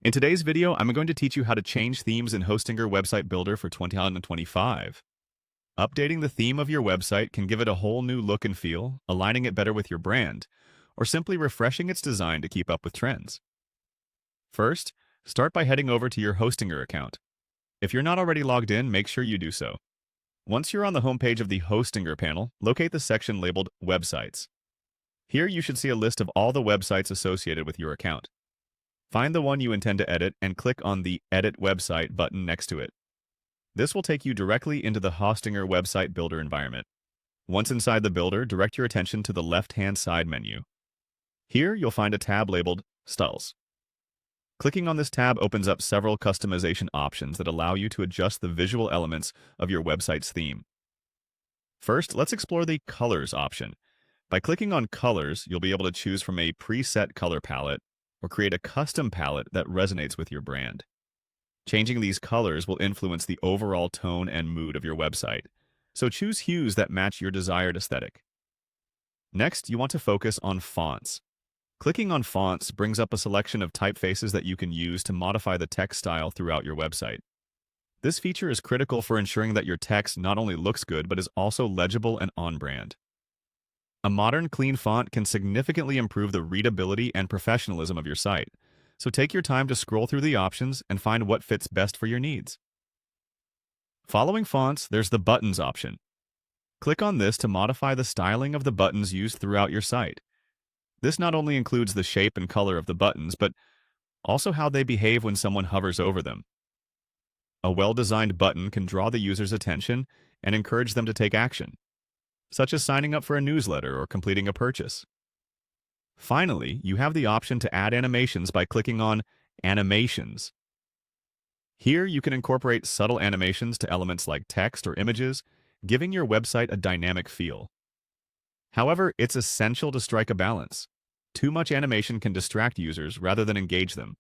In today's video, I'm going to teach you how to change themes in Hostinger Website Builder for 2025. Updating the theme of your website can give it a whole new look and feel, aligning it better with your brand, or simply refreshing its design to keep up with trends. First, start by heading over to your Hostinger account. If you're not already logged in, make sure you do so. Once you're on the homepage of the Hostinger panel, locate the section labeled Websites. Here you should see a list of all the websites associated with your account. Find the one you intend to edit and click on the Edit Website button next to it. This will take you directly into the Hostinger Website Builder environment. Once inside the builder, direct your attention to the left-hand side menu. Here you'll find a tab labeled Styles. Clicking on this tab opens up several customization options that allow you to adjust the visual elements of your website's theme. First, let's explore the Colors option. By clicking on Colors, you'll be able to choose from a preset color palette or create a custom palette that resonates with your brand. Changing these colors will influence the overall tone and mood of your website, so choose hues that match your desired aesthetic. Next, you want to focus on fonts. Clicking on Fonts brings up a selection of typefaces that you can use to modify the text style throughout your website. This feature is critical for ensuring that your text not only looks good but is also legible and on-brand. A modern, clean font can significantly improve the readability and professionalism of your site, so take your time to scroll through the options and find what fits best for your needs. Following fonts, there's the Buttons option. Click on this to modify the styling of the buttons used throughout your site. This not only includes the shape and color of the buttons, but also how they behave when someone hovers over them. A well-designed button can draw the user's attention and encourage them to take action, such as signing up for a newsletter or completing a purchase. Finally, you have the option to add animations by clicking on Animations. Here you can incorporate subtle animations to elements like text or images, giving your website a dynamic feel. However, it's essential to strike a balance. Too much animation can distract users rather than engage them.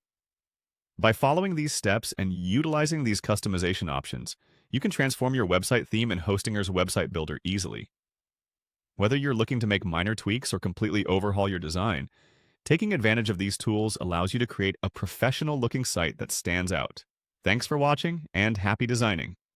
By following these steps and utilizing these customization options, you can transform your website theme in Hostinger's Website Builder easily. Whether you're looking to make minor tweaks or completely overhaul your design, taking advantage of these tools allows you to create a professional-looking site that stands out. Thanks for watching, and happy designing!